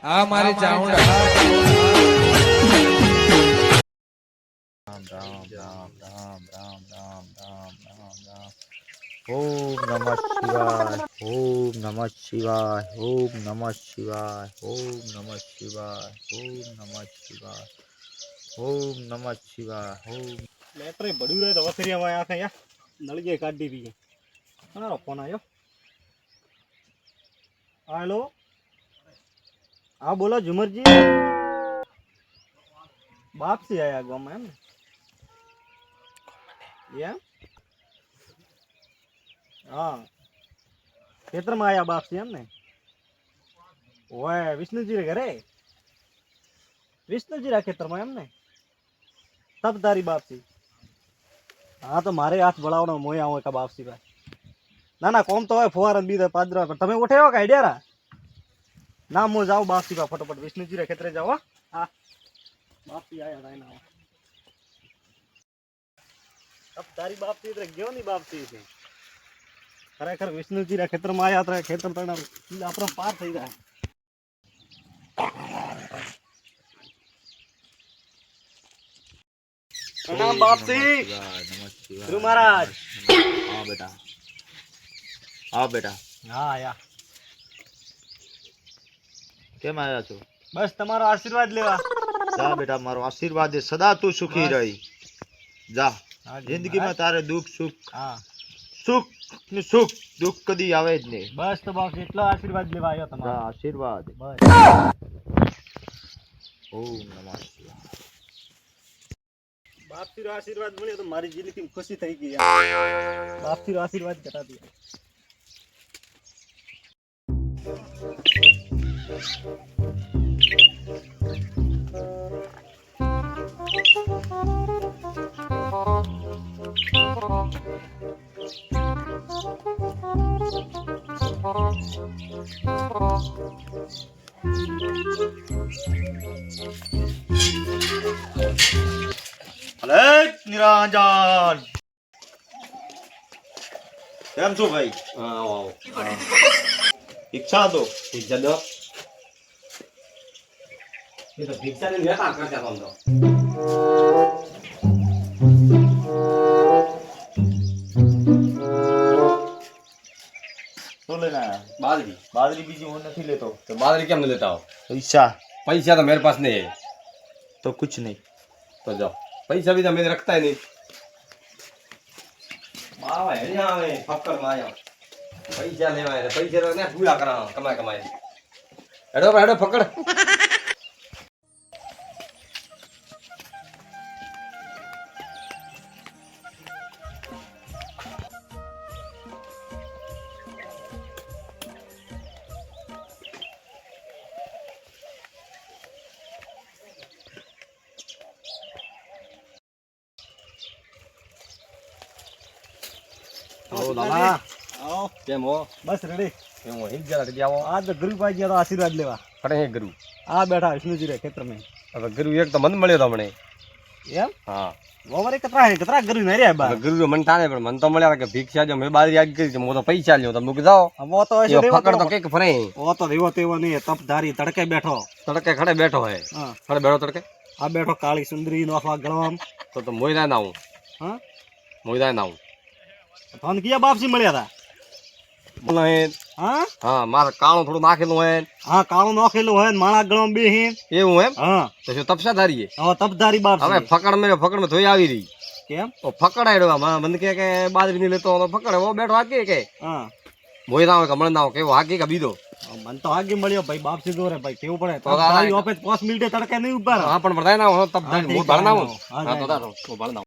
આ મારી ચાઉંડ રામ રામ રામ રામ રામ રામ રામ રામ રામ ઓમ નમઃ શિવાય ઓમ નમઃ શિવાય ઓમ નમઃ શિવાય ઓમ નમઃ શિવાય ઓમ નમઃ શિવાય ઓમ નમઃ શિવાય ઓમ લેટર બડ્યું રહે તો વસરિયામાં આખે યા નળીએ કાઢી દીધી કોનો ફોન આવ્યો હેલો હા બોલો ઝુમરજી બાપસી આયા ગામમાં એમ હા ખેતરમાં આયા બાપસી એમ ને ઓય વિષ્ણુજી ઘરે વિષ્ણુજી રા ખેતરમાં એમ ને તબ તારી બાપસી હા તો મારે હાથ વળાવવાનો મોય આવો કા બાપસી ભાઈ ના ના કોમ તો હોય ફુવારા બીજા પાદરા પણ તમે ઉઠાયો કે આઈડિયા ના હું જાઉં બાપસી ભાઈ ફટોફટ વિષ્ણુજી રા ખેતરે જાઓ હા બાપસી આયા રાય ના તબ તારી બાપસી એટલે ગયો ની બાપસી છે ખરેખર વિષ્ણુજી રા ખેતરમાં આયા તો ખેતર તણા આપણો પાર થઈ જાય પ્રણામ બાપસી ગુરુ મહારાજ હા બેટા હા બેટા હા આયા કેમ આવ્યા છો બસ તમારો આશીર્વાદ લેવા જા બેટા મારો આશીર્વાદ છે સદા તું સુખી રહી જા જિંદગીમાં તારે દુઃખ સુખ હા સુખ ને સુખ દુઃખ કદી આવે જ નહીં બસ તો બાપ એટલો આશીર્વાદ લેવા આવ્યો જા તમારો આશીર્વાદ બસ ઓમ નમઃ શિવાય બાપથી આશીર્વાદ મળ્યો તો મારી જિંદગી ખુશી થઈ ગઈ બાપથી આશીર્વાદ કરાતી અલે નિરંજન કેમ છો ભાઈ આવો ઈચ્છા તો ભિક્ષા દો એ તો ભિક્ષા ને વેપાર કરતા તમ તો શું લઈને આયા बाजरी બાજરી બીજી હું નથી લેતો तो बाजरी क्या नहीं लेता हो પૈસા पैसा तो मेरे पास नहीं है તો કુછ નહીં तो जाओ पैसा भी तो मैंने रखता है नहीं आवे नहीं आवे फक्कर में आया पैसा लेवा है पैसा तो ने पूरा करा कमाए कमाए हेडो हेडो पकड़ ઓ દાદા આવો કેમ હો બસ રેડી કેમ હો હિલ જરા જગ્યા આવો આ તો ગુરુભાઈ ગયા તો આશીર્વાદ લેવા ખડે હે ગુરુ આ બેઠા વિષ્ણુજી રે ખેતર में હવે ગુરુ એક તો મન મળ્યો તમને એમ હા ઓવરે કતરા ગુરુ નરે બા ગુરુ મન તાને પણ મન તો મળ્યા કે ભિક્ષા જો મેં બાજરી આગ કરી હું તો પૈસા લ્યો તમે કે જાઓ વો તો હશે એ પકડ તો કેક ફરે વો તો દેવો તેવો નહીં તપધારી તડકે બેઠો તડકે ખડે બેઠો હે હા ખડે બેઠો તડકે આ બેઠો કાળી સુંદરી નો આખા ગળવામ તો મોયરા ના હું હા મોયરા ના હું ફોન કિયા બાપસી મળ્યા હતા બોલો હે હા હા મારે કાણું થોડું નાખેલું હે હા કાળું નોખેલું હોય ને માણા ગળવામ બે હે એવું એમ હા તો શું તપસા ધારીએ હવે તપધારી બાપસી હવે ફકડ મેં ધોઈ આવી રહી કેમ તો ફકડાડ્યો માં બંધ કે બાજરી ની લેતો તો ફકડે વો બેઠો હાકી કે હા મોયરા હોય કે મણ ના હોય કેવો હાકી કે બીજો મન તો આગે મળ્યો ભાઈ બાપસી દોરે ભાઈ કેવું પડે તો તપધારી ઓપે 5 મિનિટે તડકે નહીં ઉભા રહે. હા પણ બધાય ના હોય તપ હા, હું ઠીક ભણના છે, હું હા, હા તો જાય. દાદો હું ભણના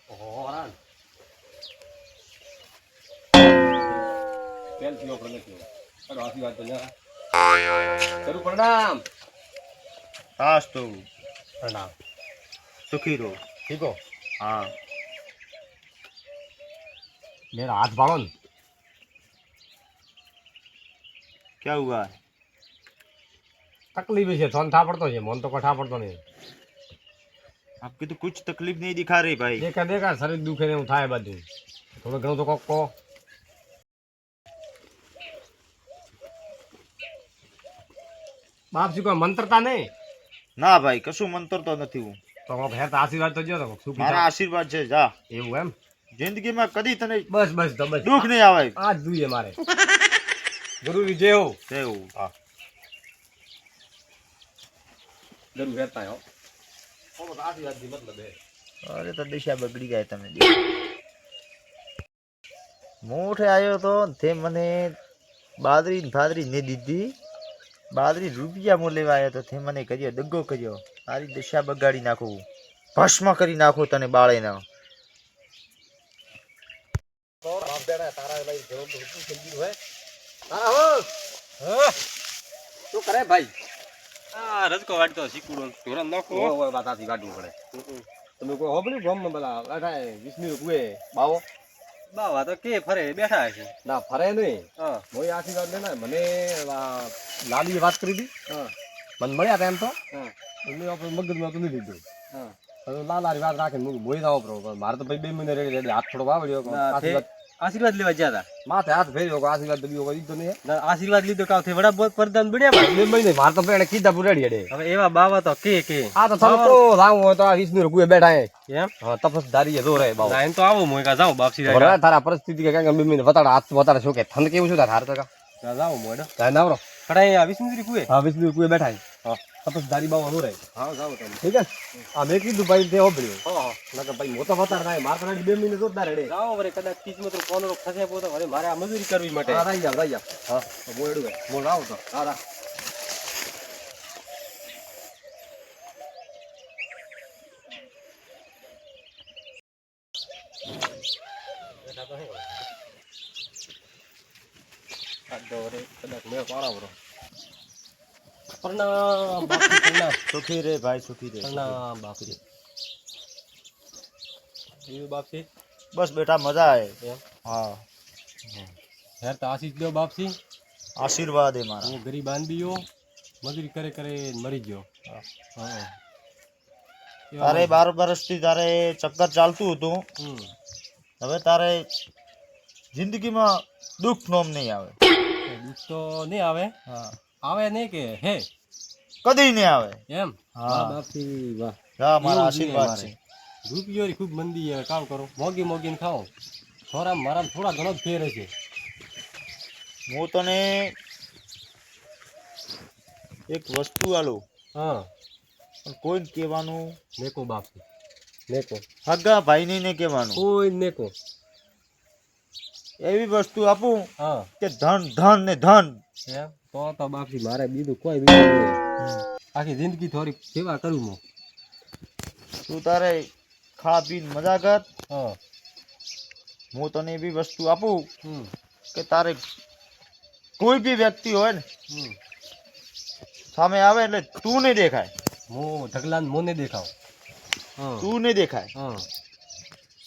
ઓહો રાન કેમ થયો પણ નથી અરે આખી વાત તો જા કરું પ્રણામ હાસ તો પ્રણામ સુખી રહો ઠીક હો હા મેરા હાથ ભાળો ને क्या हुआ તકલીફ છે થોન થા પડતો છે મન તો કઠા પડતો નહીં आपकी तो कुछ तकलीफ नहीं दिखा रही भाई દેખા દેખા શરીર દુખે ને એવું થાય બધું થોડું ઘણું તો કોક કહો બાપસી કોઈ મંત્રતા નહીં ના ભાઈ કશું મંતરતો નથી હું. તો ઘેર તો આશીર્વાદ તો જો તો સુખી મારા આશીર્વાદ છે જા. થાવ. એવું એમ જિંદગીમાં કદી તને બસ બસ તો બસ દુઃખ નહીં આવે. આ જ જોઈએ મારે જરૂરી જે હો એવું. હા જરૂર રહેતા હો આશીર્વાદ થી મતલબ હે અરે તો દિશા બગડી જાય તમે. મોઠે આવ્યો તો તે મને બાદરી ને ફાદરી ને દીધી. બાદરી રૂપિયા મો લેવા આવ્યો તો તે મને કર્યો દગ્ગો કર્યો. તારી દિશા બગાડી નાખું, ભસ્મ કરી નાખું તને બાળે ના. શું કરે ભાઈ? આ રજકો વાટતો શીકુડો ઢોરણ નાખો. ઓય વાતાથી વાટવું પડે. તમે કોઈ હોબળ્યું ગામમાં પેલા બેઠા વિષ્ણુ કુએ બાવો બાવા તો કે ફરે બેઠા છે. ના ફરે નહીં. હા મોય આશીર્વાદ લેના મને લાલીએ વાત કરી હતી. હા મને મળ્યા હતા એમ તો. હા એમને આપણે મગજમાં તો નહીં લીધું. હા લાલારી વાત રાખે મોય ના વાપરો. મારે તો ભાઈ 2 મહિને રેડી હાથ થોડો વાવડ્યો. આશીર્વાદ લેવા ગયા હતા. માથે હાથ ફેર્યો આશીર્વાદ તો બીજો કઈ તો નહીં. આશીર્વાદ લીધો કાવ થે વડા પ્રધાન બન્યા ભાઈ 2 મહિને. મારે તો પેણે કીધા પૂરેડી હેડે. હવે એવા બાવા તો કે આ તો તમે તો રાવ હોય તો આ વિષ્ણુ કુએ બેઠા હે એમ. હા તપસધારી જો રે બાવા. એમ તો આવો મોય કા જાવ બાપસી રે. તારા પરિસ્થિતિ કે કાંઈ 2 મહિને વતાડા હાથ વતાડા શું કે થન કેવું શું તાર તો કા જાવ મોય તા નાવરો ખડાઈ આ વિષ્ણુ કુએ. હા વિષ્ણુ કુએ બેઠા હે. હા તપસધારી બાવા નો રે. હા જાવ તમે ઠીક હે. આ મેં કીધું ભાઈ તે હોબળ્યો. હા નકર ભાઈ મોતો વતાડ ના માર તો 2 મહિને જોરદાર હેડે. જાવ વરે કદાચ 30 મતરો કોનરો ખસે પોતો વરે મારે આ મજૂરી કરવી માટે. હા રાઈ જાવ. હા મોયડું હે મોલ આવ તો. હા રા સુખી રે ભાઈ સુખી રે. બાપસી બસ બેટા મજા આવે. હા હેર તો આશીષ દો બાપસી. આશીર્વાદ એ મારા. હું ગરીબ આંબીયો મજૂરી કરે કરે મરી ગયો. હા તારે 12 વર્ષથી તારે ચક્કર ચાલતું હતું. હવે તારે જિંદગીમાં દુઃખ નોમ નહીં આવે. દુઃખ તો નહીં આવે. હા આવે નહીં કે હે કદી નહીં આવે એમ. હા બાપસી વાહ. હા મારા આશીર્વાદ છે. રૂપિયો ખૂબ મંદી કામ કરો મોગી મોગીને ખાઓ. થોડા મારા થોડા ઘણો જ ફેર છે. હું તને એક વસ્તુ આલું. હા પણ કોઈને કહેવાનું નેકો બાપસી નેકો. હગા ભાઈને નહીં કહેવાનું. કોઈ નેકો એવી વસ્તુ આપું હા કે ધન ધન ને ધન. એમ તો બાપસી મારે બીજું કોઈ બીજું નહીં. આખી જિંદગી થોડી સેવા કરું હું. તું તારે ખા પીને મજા કર. હા હું તને એવી વસ્તુ આપું કે તારે કોઈ બી વ્યક્તિ હોય ને સામે આવે એટલે તું નહીં દેખાય. હું ઢગલાન મોને દેખાવ. તું નહીં દેખાય. હા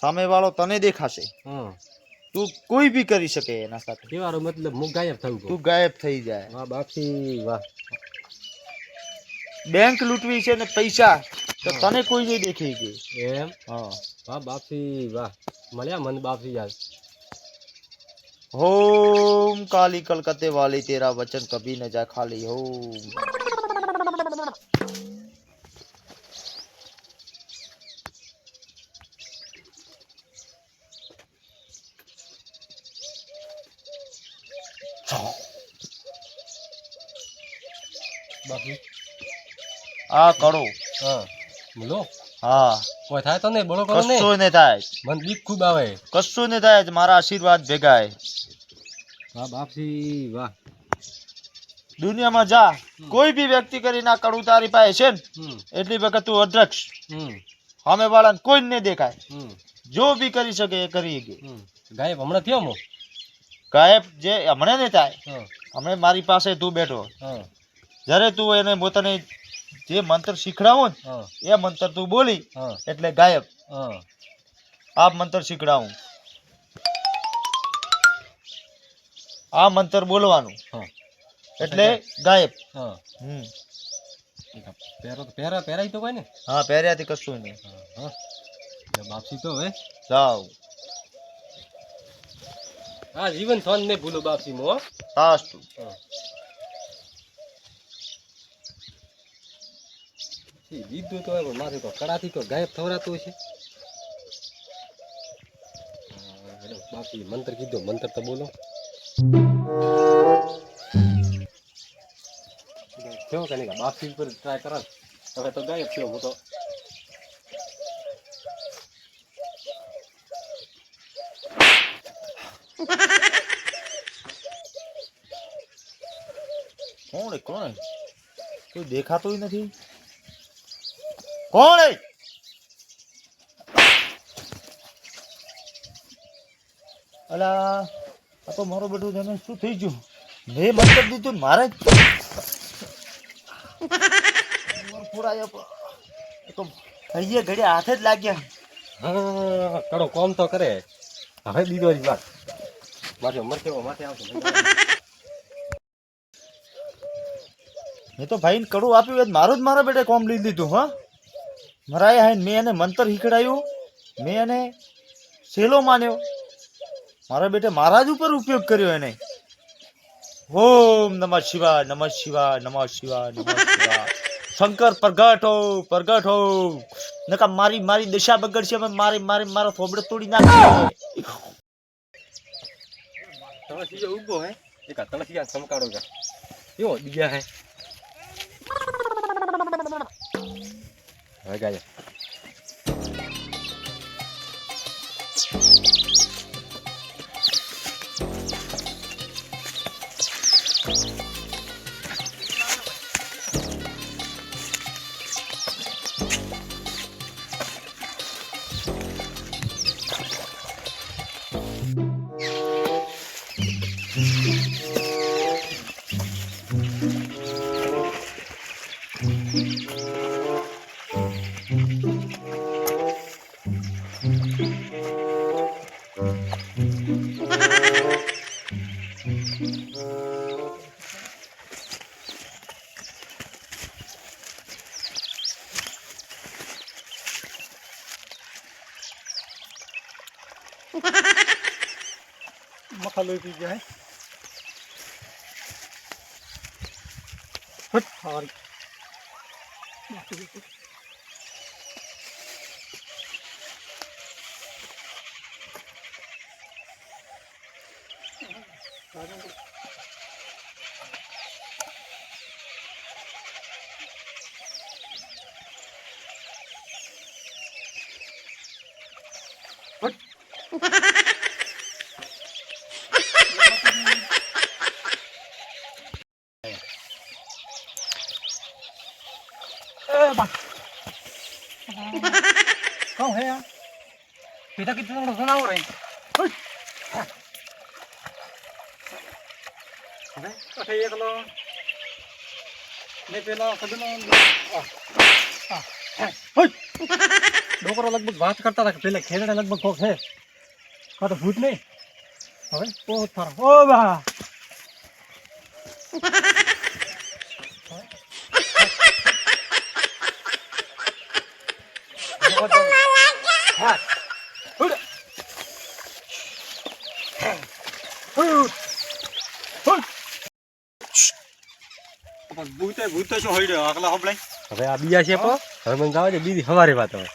સામે વાળો તને દેખાશે. હા તું કોઈ બી કરી શકે એના સાથે. કેવાનો મતલબ હું ગાયબ થયું. તું ગાયબ થઈ જાય. વાહ બાપસી વાહ. બેંક લૂંટવી છે ને પૈસા તો તને કોઈ નહીં દેખી ગઈ. એમ હા વાહ બાપસી વાહ. મળ્યા મને બાપસી યાર. ओम काली कलकत्ते वाली तेरा वचन कभी न जा खाली. ओम બાપસી આ કરો. હા બોલો. હા કોઈ થાય તો નહીં બોલો કરો નહીં. કશું નહીં થાય. મને બીક ખૂબ આવે. કશું નહીં થાય. મારા આશીર્વાદ ભેગા હે. વાહ બાપસી વાહ. દુનિયામાં જા કોઈ બી વ્યક્તિ કરી ના કરું તારી પાસે છે ને એટલી વખત તું અધ્રક્ષ. સામે વાળાને કોઈ નહીં દેખાય. જો બી કરી શકે એ કરી શકે. ગાયબ હમણાં થયો મો. ગાયબ જે હમણાં નહીં થાય. હમણાં મારી પાસે તું બેઠો. જ્યારે તું એને પોતાને જે મંત્ર શીખડાવો ને એ મંત્ર તું બોલી એટલે ગાયબ. આ મંત્ર શીખડાવું. આ મંત્ર બોલવાનું એટલે ગાયબ. પહેરાય તો કોઈ ને. હા પહેર્યાથી કશું નહીં. બાપસી તો હવે જાઓ. હા જીવન ફોન નહીં ભૂલો બાપસી મો. હાસ્તુ. લીધું તો હોય પણ માથે તો કડાથી તો ગાયબ થવરાતું હશે. બાકી મંત્ર કીધો, મંત્ર તો બોલો. કેવો કે નહીં બાપસી પર ટ્રાય કરા. હવે તો ગાયબ થયો હું તો. કોણ કોઈ દેખાતું નથી. કોણ હે? અલા આ તો મારો બેટું તને શું થઈ ગયું? મેં મંતર દીધું ને મારે તો અહીંયા ઘડી હાથે જ લાગ્યા. હા કડો કોમ તો કરે. હવે દીધો જ વાત માથે મરકેવો માથે આવશે. મેં તો ભાઈને કડું આપ્યું એટલે મારું જ મારા બેટે કોમ લઈ લીધું. હા મરાયા હે મેં એને મંતર શીખડાયું, મેં એને સેલો માન્યો, મારા બેટે મારા જ ઉપર ઉપયોગ કર્યો એને. ઓમ નમઃ શિવાય, નમઃ શિવાય, નમઃ શિવાય, નમઃ શિવાય. શંકર પ્રગટ હો નકા મારી મારી દશા બગડશે. મારી મારી મારો થોબડો તોડી નાખશે. તળસીજો ઉભો હે એક તળસીયા ચમકાડો જા કેવો બીજા હે. હવે ગાય મખા લોહી પી ગયા હે. હટ હારી कौन है यार? पिता कितना बड़ा सुना हो रहा है? अबे अठे एक लो ने पेला सदनो डोकरो लगभग बात करता था पहले खेलने लगभग कोक है का तो भूत नहीं अबे बहुत फर ओ बा ભૂત શું હોય રહ્યો આકલા હબળાઈ. હવે આ બીજા છે હવે મને ગાવા દે બીજી સવારે વાત હવે.